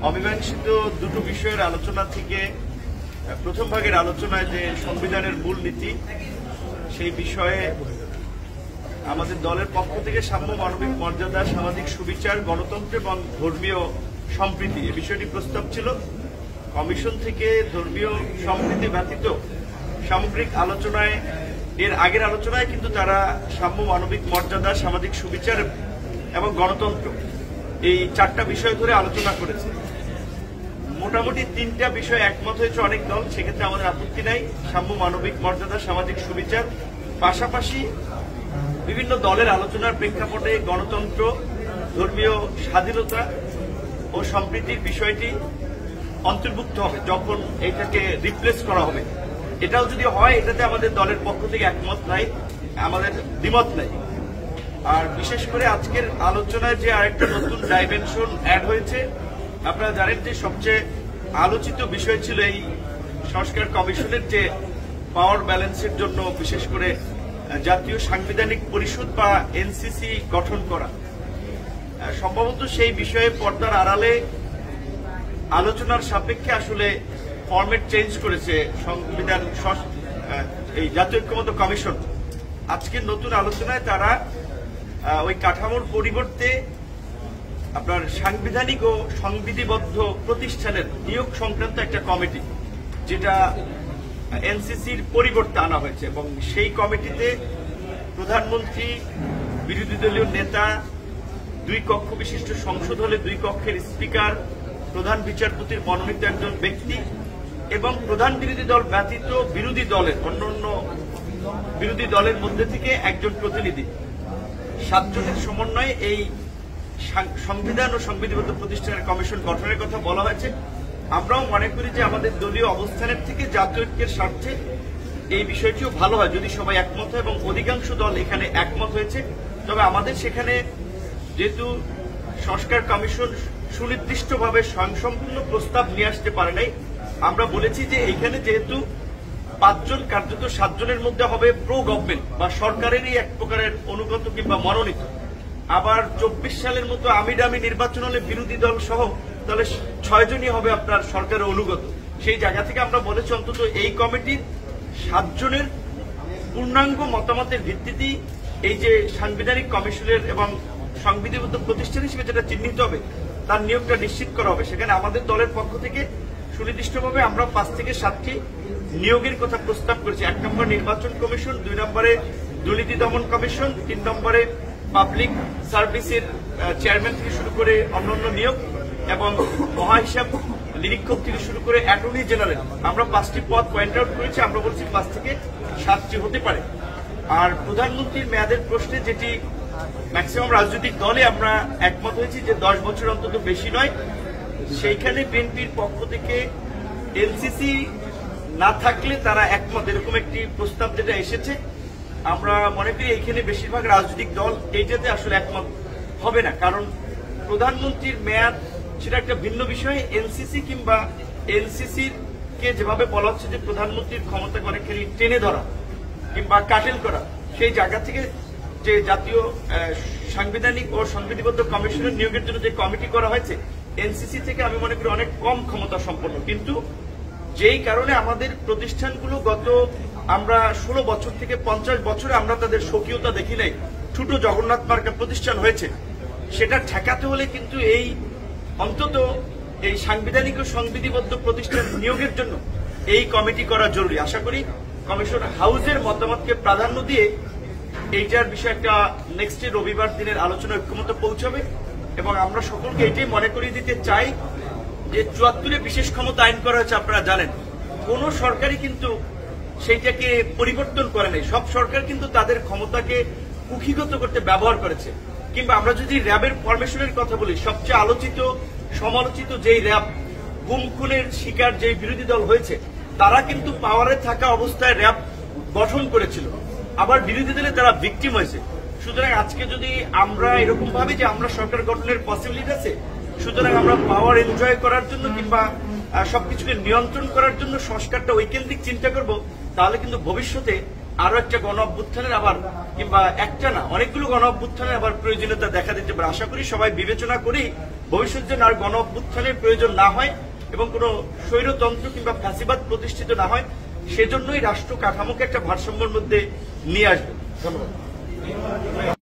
অমীমাংসিত দুটো বিষয়ের আলোচনা থেকে প্রথম ভাগের আলোচনায় যে সংবিধানের মূল নীতি সেই বিষয়ে আমাদের দলের পক্ষ থেকে সাম্য, মানবিক মর্যাদা, সামাজিক সুবিচার, গণতন্ত্র এবং ধর্মীয় সম্প্রীতি এই বিষয়টি প্রস্তাব ছিল। কমিশন থেকে ধর্মীয় সম্প্রীতি ব্যতীত সামগ্রিক আলোচনায় এর আগের আলোচনায় কিন্তু তারা সাম্য, মানবিক মর্যাদা, সামাজিক সুবিচার এবং গণতন্ত্র এই চারটা বিষয় ধরে আলোচনা করেছে। মোটামুটি তিনটা বিষয় একমত হয়েছে অনেক দল, সেক্ষেত্রে আমাদের আপত্তি নাই। সাম্য, মানবিক মর্যাদা, সামাজিক সুবিচার, পাশাপাশি বিভিন্ন দলের আলোচনার প্রেক্ষাপটে গণতন্ত্র, ধর্মীয় স্বাধীনতা ও সম্প্রীতির বিষয়টি অন্তর্ভুক্ত হবে যখন এটাকে রিপ্লেস করা হবে। এটাও যদি হয়, এটাতে আমাদের দলের পক্ষ থেকে একমত নাই, আমাদের দ্বিমত নাই। আর বিশেষ করে আজকের আলোচনায় যে আরেকটা নতুন ডাইমেনশন অ্যাড হয়েছে, আপনারা জানেন যে সবচেয়ে আলোচিত বিষয় ছিল এই সংস্কার কমিশনের যে পাওয়ার ব্যালেন্সের জন্য বিশেষ করে জাতীয় সাংবিধানিক পরিষদ বা এনসিসি গঠন করা। সম্ভবত সেই বিষয়ে পর্দার আড়ালে আলোচনার সাপেক্ষে আসলে ফরম্যাট চেঞ্জ করেছে সংবিধান এই জাতীয় ঐক্যমত্য কমিশন। আজকের নতুন আলোচনায় তারা ওই কাঠামোর পরিবর্তে আপনার সাংবিধানিক ও সংবিধিবদ্ধ প্রতিষ্ঠানের নিয়োগ সংক্রান্ত একটা কমিটি, যেটা এনসিসির পরিবর্তে আনা হয়েছে, এবং সেই কমিটিতে প্রধানমন্ত্রী, বিরোধী দলীয় নেতা, 2 কক্ষ বিশিষ্ট সংসদ হলে 2 কক্ষের স্পিকার, প্রধান বিচারপতির মনোনীত একজন ব্যক্তি এবং প্রধান বিরোধী দল ব্যতীত বিরোধী দলের অন্যান্য বিরোধী দলের মধ্যে থেকে একজন প্রতিনিধি, 7 জনের সমন্বয়ে এই সংবিধান ও সংবিধিবদ্ধ প্রতিষ্ঠানের কমিশন গঠনের কথা বলা হয়েছে। আমরাও মনে করি যে আমাদের দলীয় অবস্থানের থেকে জাতীয় ঐক্যের স্বার্থে এই বিষয়টিও ভালো হয় যদি সবাই একমত হয়, এবং অধিকাংশ দল এখানে একমত হয়েছে। তবে আমাদের সেখানে যেহেতু সংস্কার কমিশন সুনির্দিষ্টভাবে স্বয়ংসম্পূর্ণ প্রস্তাব নিয়ে আসতে পারে নাই, আমরা বলেছি যে এখানে যেহেতু 5 জন কার্যত 7 জনের মধ্যে হবে প্রো গভর্নমেন্ট বা সরকারেরই এক প্রকারের অনুগত কিংবা মনোনীত, আবার 24 সালের মতো আমিডামি নির্বাচন হলে বিরোধী দল সহ তাহলে 6 জনই হবে আপনার সরকারের অনুগত। সেই জায়গা থেকে আমরা বলেছি অন্তত এই কমিটির 7 জনের পূর্ণাঙ্গ মতামতের ভিত্তিতেই এই যে সাংবিধানিক কমিশনের এবং সংবিধিবদ্ধ প্রতিষ্ঠান হিসেবে যেটা চিহ্নিত হবে তার নিয়োগটা নিশ্চিত করা হবে। সেখানে আমাদের দলের পক্ষ থেকে সুনির্দিষ্টভাবে আমরা 5 থেকে 7টি নিয়োগের কথা প্রস্তাব করেছি। 1 নম্বর নির্বাচন কমিশন, 2 নম্বরে দুর্নীতি দমন কমিশন, 3 নম্বরে পাবলিক সার্ভিসের চেয়ারম্যান থেকে শুরু করে অন্যান্য নিয়োগ, এবং মহাহিসাব নিরীক্ষক থেকে শুরু করে অ্যাটর্নি জেনারেল। আমরা 5টি পদ পয়েন্ট আউট করেছি, আমরা বলছি 5 থেকে 7টি হতে পারে। আর প্রধানমন্ত্রীর মেয়াদের প্রশ্নে যেটি ম্যাক্সিমাম রাজনৈতিক দলে আমরা একমত হয়েছি যে 10 বছর অন্তত বেশি নয়, সেইখানে বিএনপির পক্ষ থেকে এনসিসি না থাকলে তারা একমত, এরকম একটি প্রস্তাব যেটা এসেছে। আমরা মনে করি এইখানে বেশিরভাগ রাজনৈতিক দল এইটাতে আসলে একমত হবে না, কারণ প্রধানমন্ত্রীর মেয়াদ সেটা একটা ভিন্ন বিষয়। এনসিসি কিংবা এনসিসির কে যেভাবে বলা হচ্ছে যে প্রধানমন্ত্রীর ক্ষমতাকে অনেকখানি টেনে ধরা কিংবা কাটেল করা, সেই জায়গা থেকে যে জাতীয় সাংবিধানিক ও সংবিধিবদ্ধ কমিশনের নিয়োগের জন্য যে কমিটি করা হয়েছে এনসিসি থেকে আমি মনে করি অনেক কম ক্ষমতা সম্পন্ন। কিন্তু যেই কারণে আমাদের প্রতিষ্ঠানগুলো গত আমরা 16 বছর থেকে 50 বছরে আমরা তাদের স্বকীয়তা দেখি নাই, ছোট জগন্নাথ মার্কা প্রতিষ্ঠান হয়েছে, সেটা ঠেকাতে হলে কিন্তু এই অন্তত এই সাংবিধানিক ও সংবিধিবদ্ধ প্রতিষ্ঠান নিয়োগের জন্য এই কমিটি করা জরুরি। আশা করি কমিশন হাউসের মতামতকে প্রাধান্য দিয়ে এইটার বিষয়ে একটা নেক্সট রবিবার দিনের আলোচনা ঐক্যমত পৌঁছাবে, এবং আমরা সকলকে এটাই মনে করিয়ে দিতে চাই যে 74-এ বিশেষ ক্ষমতা আইন করা হয়েছে, আপনারা জানেন। কোন সরকারই কিন্তু সেইটাকে পরিবর্তন করে নাই, সব সরকার কিন্তু তাদের ক্ষমতাকে কুক্ষিগত করতে ব্যবহার করেছে। কিংবা আমরা যদি র্যাবের ফরমেশনের কথা বলি, সবচেয়ে আলোচিত সমালোচিত যেই র্যাব গুম খুনের শিকার যেই বিরোধী দল হয়েছে, তারা কিন্তু পাওয়ারে থাকা অবস্থায় র্যাব গঠন করেছিল, আবার বিরোধী দলে তারা ভিকটিম হয়েছে। সুতরাং আজকে যদি আমরা এরকম ভাবি যে আমরা সরকার গঠনের পসিবিলিটি আছে, সুতরাং আমরা পাওয়ার এনজয় করার জন্য কিংবা সবকিছুকে নিয়ন্ত্রণ করার জন্য সংস্কারটা ঐকেন্দ্রিক চিন্তা করব, তাহলে কিন্তু ভবিষ্যতে আরো একটা গণ অভ্যুত্থানের আবার কিংবা একটা না অনেকগুলো গণ অভ্যুত্থানের আবার প্রয়োজনীয়তা দেখা দিতে পারে। আশা করি সবাই বিবেচনা করেই ভবিষ্যৎ যেন আর গণ অভ্যুত্থানের প্রয়োজন না হয় এবং কোনো স্বৈরতন্ত্র কিংবা ফ্যাসিবাদ প্রতিষ্ঠিত না হয়, সেজন্যই রাষ্ট্র কাঠামোকে একটা ভারসাম্যের মধ্যে নিয়ে আসবে। ধন্যবাদ।